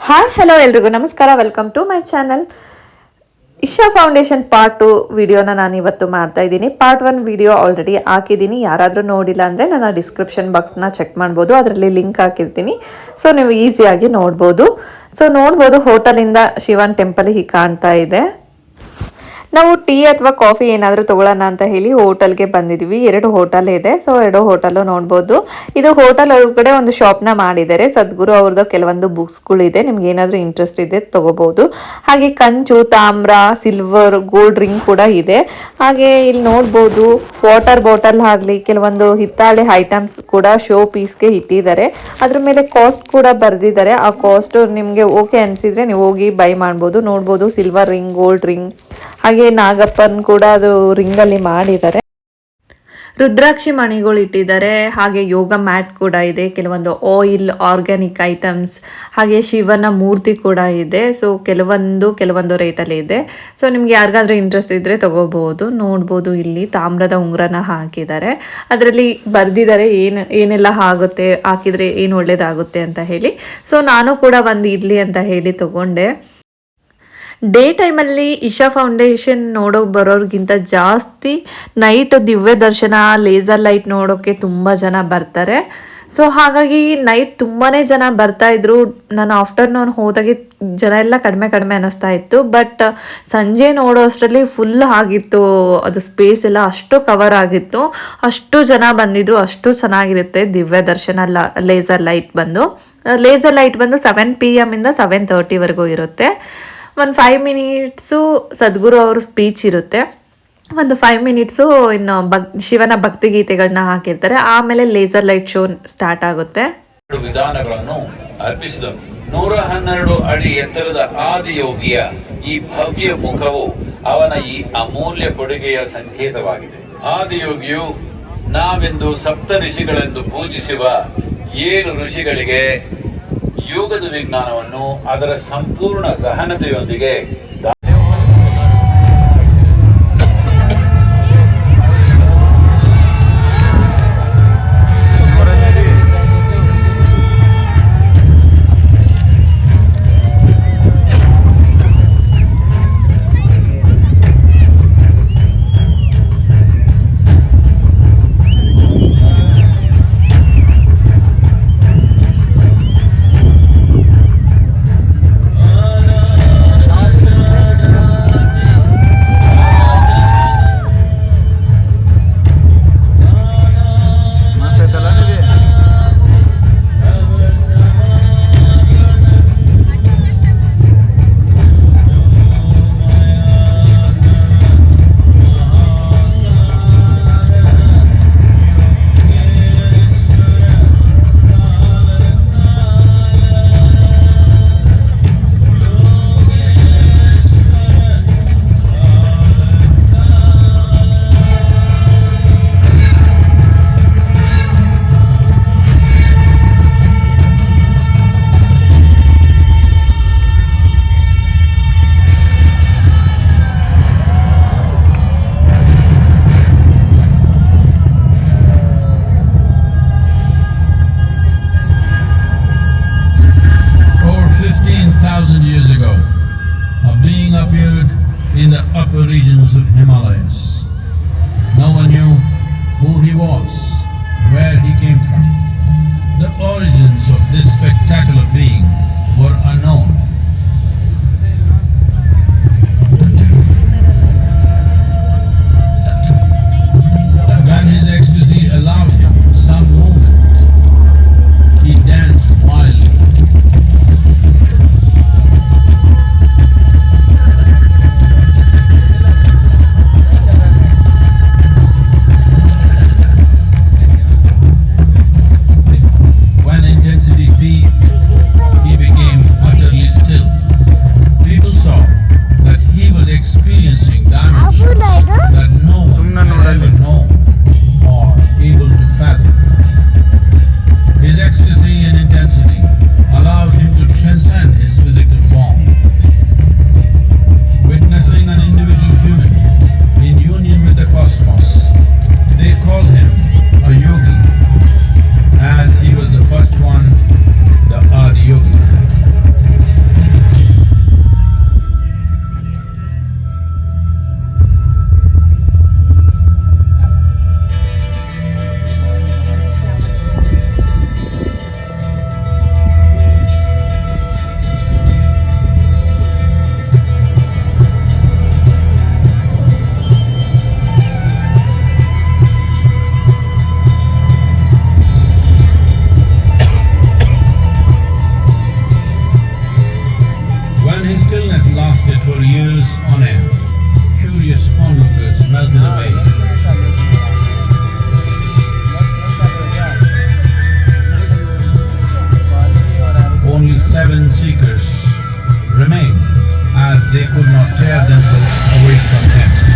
Hi hello ಎಲ್ರಿಗೂ ನಮಸ್ಕಾರ. Welcome to my channel. Isha foundation part 2 ವಿಡಿಯೋನ ನಾನು ಇವತ್ತು ಮಾಡ್ತಾ ಇದ್ದೀನಿ. ಪಾರ್ಟ್ 1 ವಿಡಿಯೋ ಆಲ್ರೆಡಿ ಹಾಕಿದ್ದೀನಿ. ಯಾರಾದರೂ ನೋಡಿಲ್ಲ ಅಂದರೆ ನನ್ನ ಡಿಸ್ಕ್ರಿಪ್ಷನ್ ಬಾಕ್ಸ್ನ ಚೆಕ್ ಮಾಡ್ಬೋದು, ಅದರಲ್ಲಿ ಲಿಂಕ್ ಹಾಕಿರ್ತೀನಿ. ಸೊ ನೀವು ಈಸಿಯಾಗಿ ನೋಡ್ಬೋದು. ಹೋಟೆಲಿಂದ ಶಿವನ್ ಟೆಂಪಲ್ ಹೀಗೆ ಕಾಣ್ತಾ ಇದೆ. ನಾವು ಟೀ ಅಥವಾ ಕಾಫಿ ಏನಾದರೂ ತೊಗೊಳ್ಳೋಣ ಅಂತ ಹೇಳಿ ಹೋಟೆಲ್ಗೆ ಬಂದಿದ್ವಿ. 2 ಹೋಟೆಲ್ ಇದೆ. ಸೊ 2 ಹೋಟೆಲ್ ನೋಡ್ಬೋದು. ಇದು ಹೋಟೆಲ್ ಒಳಗಡೆ ಒಂದು ಶಾಪ್ನ ಮಾಡಿದ್ದಾರೆ. ಸದ್ಗುರು ಅವ್ರದ್ದು ಕೆಲವೊಂದು ಬುಕ್ಸ್ಗಳಿದೆ. ನಿಮ್ಗೆ ಏನಾದರೂ ಇಂಟ್ರೆಸ್ಟ್ ಇದೆ ತಗೋಬಹುದು. ಹಾಗೆ ಕಂಚು, ತಾಮ್ರ, ಸಿಲ್ವರ್, ಗೋಲ್ಡ್ ರಿಂಗ್ ಕೂಡ ಇದೆ. ಹಾಗೆ ಇಲ್ಲಿ ನೋಡ್ಬೋದು ವಾಟರ್ ಬಾಟಲ್ ಆಗಲಿ ಕೆಲವೊಂದು ಹಿತ್ತಾಳೆ ಐಟಮ್ಸ್ ಕೂಡ ಶೋ ಪೀಸ್ಗೆ ಇಟ್ಟಿದ್ದಾರೆ. ಅದ್ರ ಮೇಲೆ ಕಾಸ್ಟ್ ಕೂಡ ಬರೆದಿದ್ದಾರೆ. ಆ ಕಾಸ್ಟ್ ನಿಮಗೆ ಓಕೆ ಅನಿಸಿದ್ರೆ ನೀವು ಹೋಗಿ ಬೈ ಮಾಡ್ಬೋದು. ನೋಡ್ಬೋದು ಸಿಲ್ವರ್ ರಿಂಗ್, ಗೋಲ್ಡ್ ರಿಂಗ್, ಹಾಗೆ ನಾಗಪ್ಪನ್ ಕೂಡ ಅದು ರಿಂಗಲ್ಲಿ ಮಾಡಿದ್ದಾರೆ. ರುದ್ರಾಕ್ಷಿ ಮಣಿಗಳು ಇಟ್ಟಿದ್ದಾರೆ. ಹಾಗೆ ಯೋಗ ಮ್ಯಾಟ್ ಕೂಡ ಇದೆ. ಕೆಲವೊಂದು ಆಯಿಲ್, ಆರ್ಗ್ಯಾನಿಕ್ ಐಟಮ್ಸ್, ಹಾಗೆ ಶಿವನ ಮೂರ್ತಿ ಕೂಡ ಇದೆ. ಸೊ ಕೆಲವೊಂದು ರೇಟಲ್ಲಿ ಇದೆ. ಸೊ ನಿಮ್ಗೆ ಯಾರಿಗಾದ್ರೂ ಇಂಟ್ರೆಸ್ಟ್ ಇದ್ದರೆ ತಗೋಬಹುದು. ನೋಡ್ಬೋದು ಇಲ್ಲಿ ತಾಮ್ರದ ಉಂಗುರನ ಹಾಕಿದ್ದಾರೆ. ಅದರಲ್ಲಿ ಬರ್ದಿದ್ದಾರೆ ಏನೆಲ್ಲ ಆಗುತ್ತೆ, ಹಾಕಿದರೆ ಏನು ಒಳ್ಳೇದಾಗುತ್ತೆ ಅಂತ ಹೇಳಿ. ಸೊ ನಾನು ಕೂಡ ಒಂದು ಇರಲಿ ಅಂತ ಹೇಳಿ ತಗೊಂಡೆ. ಡೇ ಟೈಮಲ್ಲಿ ಇಶಾ ಫೌಂಡೇಶನ್ ನೋಡೋಕೆ ಬರೋರ್ಗಿಂತ ಜಾಸ್ತಿ ನೈಟ್ ದಿವ್ಯ ದರ್ಶನ, ಲೇಸರ್ ಲೈಟ್ ನೋಡೋಕ್ಕೆ ತುಂಬ ಜನ ಬರ್ತಾರೆ. ಸೊ ಹಾಗಾಗಿ ನೈಟ್ ತುಂಬಾ ಜನ ಬರ್ತಾ ಇದ್ರು. ನಾನು ಆಫ್ಟರ್ನೂನ್ ಹೋದಾಗೆ ಜನ ಎಲ್ಲ ಕಡಿಮೆ ಅನ್ನಿಸ್ತಾ ಇತ್ತು. ಬಟ್ ಸಂಜೆ ನೋಡೋ ಅಷ್ಟರಲ್ಲಿ ಫುಲ್ ಆಗಿತ್ತು. ಅದು ಸ್ಪೇಸ್ ಎಲ್ಲ ಅಷ್ಟು ಕವರ್ ಆಗಿತ್ತು. ಅಷ್ಟು ಜನ ಬಂದಿದ್ರು. ಅಷ್ಟು ಚೆನ್ನಾಗಿರುತ್ತೆ ದಿವ್ಯ ದರ್ಶನ. ಲೇಸರ್ ಲೈಟ್ ಬಂದು 7 PM ಇಂದ 7:30ವರೆಗೂ ಇರುತ್ತೆ. ಒಂದು 5 ಮಿನಿಟ್ಸು ಸದ್ಗುರು ಅವ್ರ ಸ್ಪೀಚ್ ಇರುತ್ತೆ. ಒಂದು 5 ಮಿನಿಟ್ಸು ಇನ್ನು ಶಿವನ ಭಕ್ತಿಗೀತೆಗಳನ್ನ ಹಾಕಿರ್ತಾರೆ. ಆಮೇಲೆ ಲೇಸರ್ ಲೈಟ್ ಶೋ ಸ್ಟಾರ್ಟ್ ಆಗುತ್ತೆ. ವಿಧಾನಗಳನ್ನು ಅರ್ಪಿಸಿದರು. 112 ಅಡಿ ಎತ್ತರದ ಆದಿಯೋಗಿಯ ಈ ಭವ್ಯ ಮುಖವು ಅವನ ಈ ಅಮೂಲ್ಯ ಕೊಡುಗೆಯ ಸಂಕೇತವಾಗಿದೆ. ಆದಿಯೋಗಿಯು ನಾವೆಂದು ಸಪ್ತ ಋಷಿಗಳೆಂದು ಪೂಜಿಸುವ 7 ಋಷಿಗಳಿಗೆ ಯೋಗದ ವಿಜ್ಞಾನವನ್ನು ಅದರ ಸಂಪೂರ್ಣ ಗಹನತೆಯೊಂದಿಗೆ in the upper regions of Himalayas. No one knew who he was, where he came from. The origins of this spectacular being were unknown. When his ecstasy allowed him some movement, he danced wildly. for years on end. Curious onlookers melted away. Only 7 seekers remained as they could not tear themselves away from him.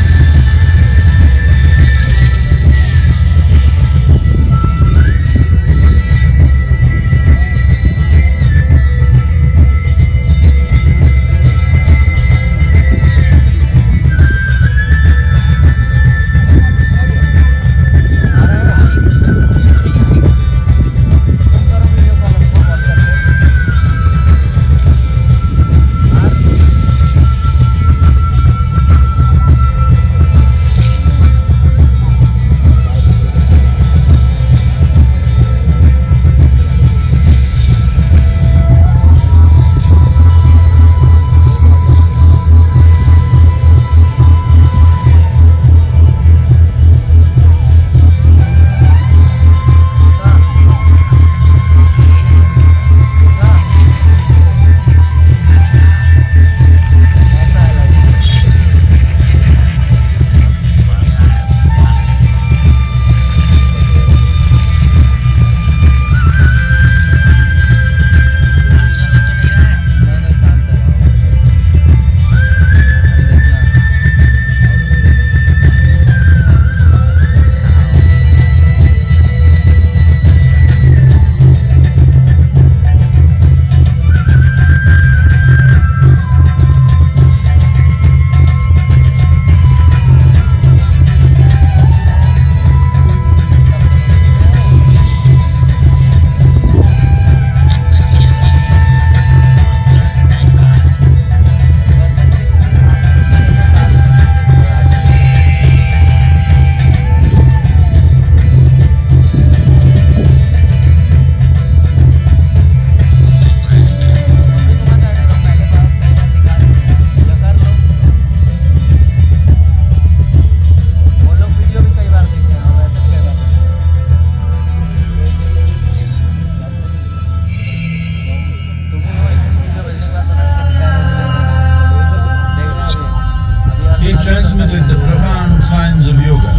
He transmitted the profound science of yoga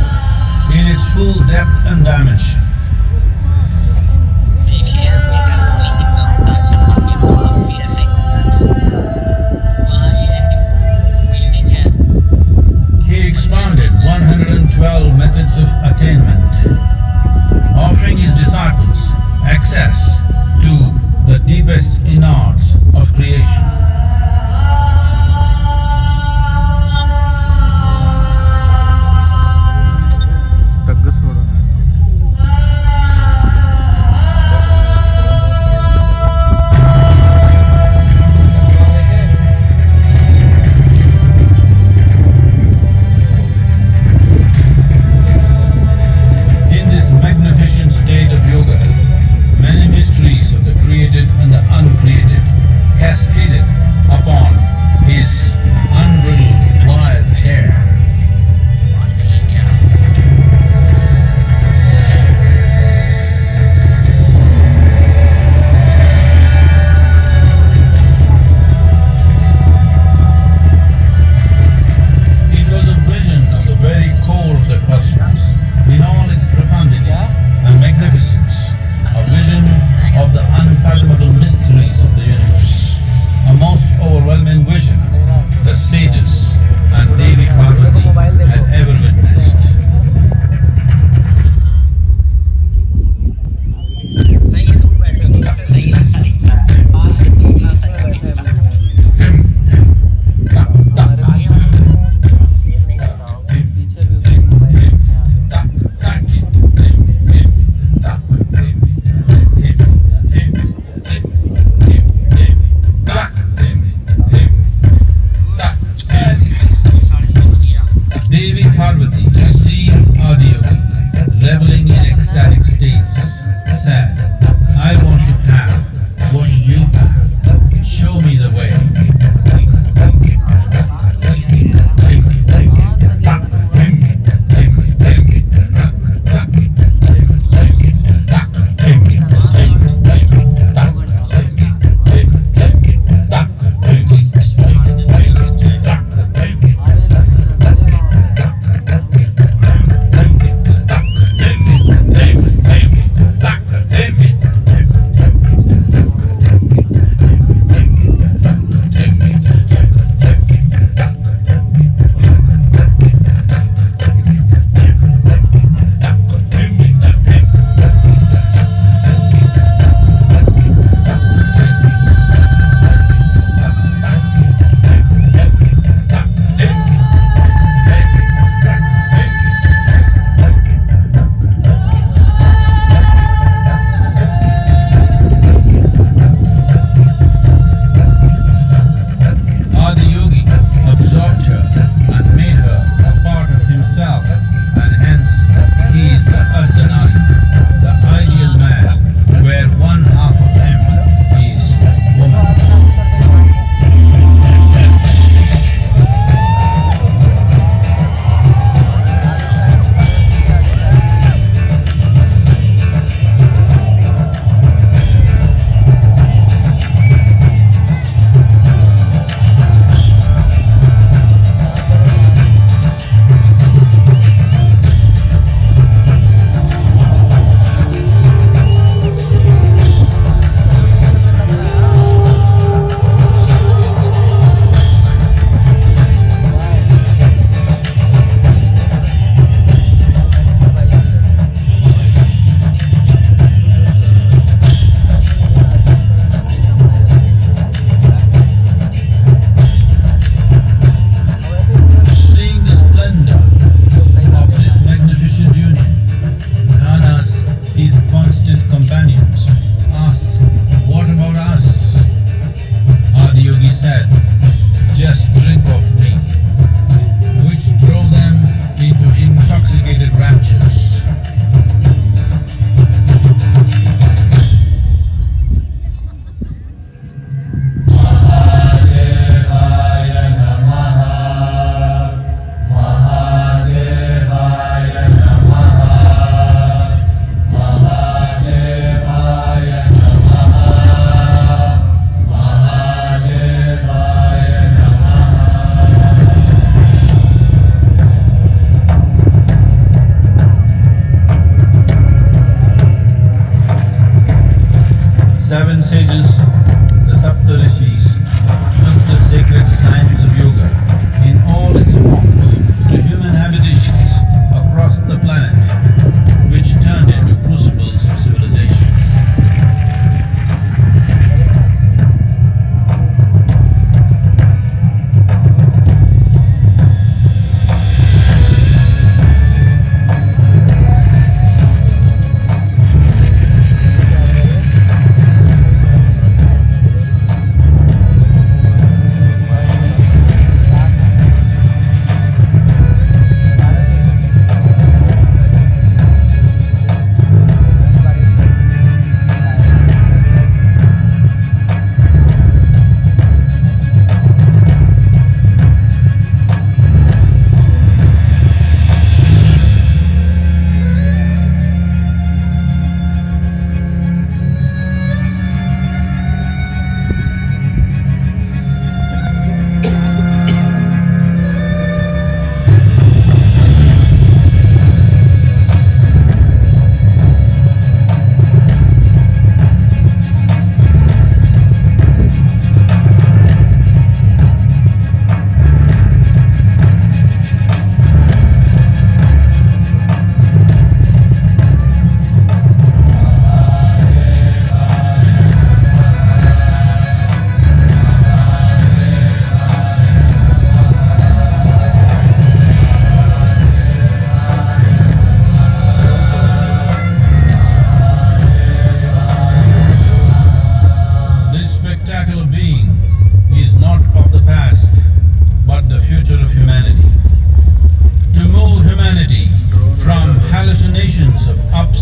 in its full depth and dimension. He expounded 112 methods of attainment, offering his disciples access to the deepest innards of creation.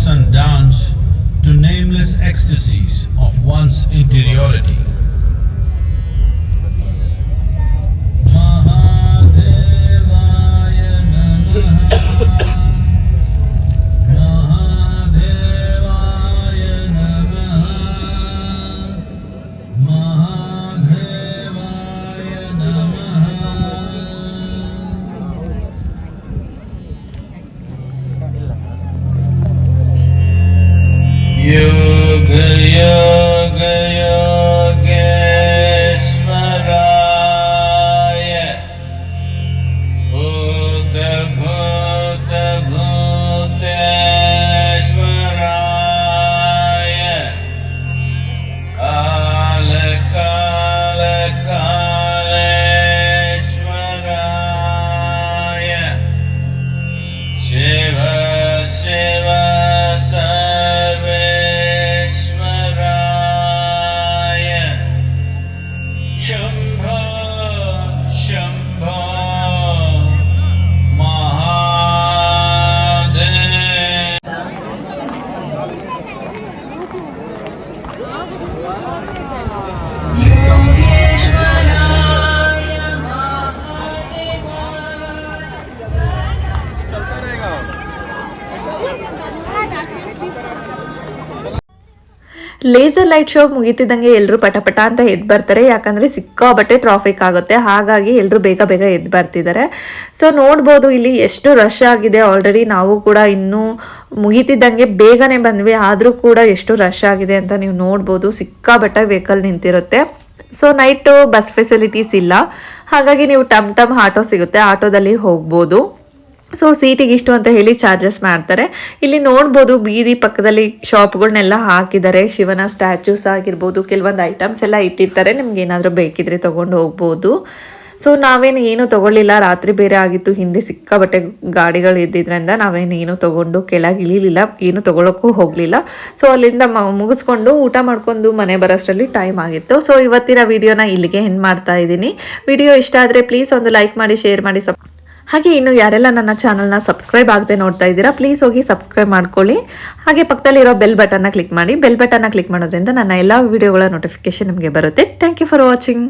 and dance to nameless ecstasies of one's interiority. Mahadevaya Namaha. Mahadevaya Namaha. Mahadevaya Namaha. Yoga Yoga Yogeshwaraya Bhuta Bhuta Bhuteshwaraya Kala Kala Kaleshwaraya Shiva Shiva Sarveshwaraya Shambho Shambho Mahadev. Laser light show ಮುಗಿತಿದ್ದಂಗೆ ಎಲ್ಲರೂ ಪಟಪಟ ಅಂತ ಎದ್ದು ಬರ್ತಾರೆ, ಯಾಕಂದರೆ ಸಿಕ್ಕಾಬಟ್ಟೆ traffic ಆಗುತ್ತೆ. ಹಾಗಾಗಿ ಎಲ್ಲರೂ ಬೇಗ ಬೇಗ ಎದ್ದು ಬರ್ತಿದ್ದಾರೆ. ಸೊ ನೋಡ್ಬೋದು ಇಲ್ಲಿ ಎಷ್ಟು ರಶ್ ಆಗಿದೆ. ಆಲ್ರೆಡಿ ನಾವು ಕೂಡ ಇನ್ನೂ ಮುಗಿತಿದ್ದಂಗೆ ಬೇಗನೆ ಬಂದ್ವಿ, ಆದರೂ ಕೂಡ ಎಷ್ಟು ರಶ್ ಆಗಿದೆ ಅಂತ ನೀವು ನೋಡ್ಬೋದು. ಸಿಕ್ಕಾಬಟ್ಟೆ ವೆಹಿಕಲ್ ನಿಂತಿರುತ್ತೆ. ಸೊ ನೈಟು ಬಸ್ ಫೆಸಿಲಿಟೀಸ್ ಇಲ್ಲ, ಹಾಗಾಗಿ ನೀವು ಟಮ್ ಆಟೋ ಸಿಗುತ್ತೆ, ಆಟೋದಲ್ಲಿ ಹೋಗ್ಬೋದು. ಸೊ ಸೀಟಿಗೆ ಇಷ್ಟು ಅಂತ ಹೇಳಿ ಚಾರ್ಜಸ್ ಮಾಡ್ತಾರೆ. ಇಲ್ಲಿ ನೋಡ್ಬೋದು ಬೀದಿ ಪಕ್ಕದಲ್ಲಿ ಶಾಪ್ಗಳನ್ನೆಲ್ಲ ಹಾಕಿದ್ದಾರೆ. ಶಿವನ ಸ್ಟ್ಯಾಚ್ಯೂಸ್ ಆಗಿರ್ಬೋದು, ಕೆಲವೊಂದು ಐಟಮ್ಸ್ ಎಲ್ಲ ಇಟ್ಟಿರ್ತಾರೆ. ನಿಮ್ಗೆ ಏನಾದರೂ ಬೇಕಿದ್ರೆ ತೊಗೊಂಡು ಹೋಗ್ಬೋದು. ಸೊ ನಾವೇನು ಏನು ತೊಗೊಳ್ಳಿಲ್ಲ, ರಾತ್ರಿ ಬೇರೆ ಆಗಿತ್ತು, ಹಿಂದೆ ಸಿಕ್ಕಾಬಟ್ಟೆ ಗಾಡಿಗಳು ಇದ್ದಿದ್ರಿಂದ ನಾವೇನು ಏನು ತೊಗೊಂಡು ಕೆಳಗೆ ಇಳಿಲಿಲ್ಲ, ಏನು ತೊಗೊಳಕ್ಕೂ ಹೋಗಲಿಲ್ಲ. ಸೊ ಅಲ್ಲಿಂದ ಮುಗಿಸ್ಕೊಂಡು ಊಟ ಮಾಡ್ಕೊಂಡು ಮನೆ ಬರೋಷ್ಟರಲ್ಲಿ ಟೈಮ್ ಆಗಿತ್ತು. ಸೊ ಇವತ್ತಿನ ವಿಡಿಯೋನ ಇಲ್ಲಿಗೆ ಎಂಡ್ ಮಾಡ್ತಾ ಇದ್ದೀನಿ. ವಿಡಿಯೋ ಇಷ್ಟ ಆದರೆ ಪ್ಲೀಸ್ ಒಂದು ಲೈಕ್ ಮಾಡಿ, ಶೇರ್ ಮಾಡಿ. ಹಾಗೆ ಇನ್ನು ಯಾರೆಲ್ಲ ನನ್ನ ಚಾನಲ್ನ ಸಬ್ಸ್ಕ್ರೈಬ್ ಆಗದೆ ನೋಡ್ತಾ ಇದ್ದೀರಾ, ಪ್ಲೀಸ್ ಹೋಗಿ ಸಬ್ಸ್ಕ್ರೈಬ್ ಮಾಡ್ಕೊಳ್ಳಿ. ಹಾಗೆ ಪಕ್ಕದಲ್ಲಿರೋ ಬೆಲ್ ಬಟನ್ನ ಕ್ಲಿಕ್ ಮಾಡಿ. ಬೆಲ್ ಬಟನ್ನ ಕ್ಲಿಕ್ ಮಾಡೋದ್ರಿಂದ ನನ್ನ ಎಲ್ಲ ವಿಡಿಯೋಗಳ ನೋಟಿಫಿಕೇಶನ್ ನಿಮಗೆ ಬರುತ್ತೆ. Thank you for watching.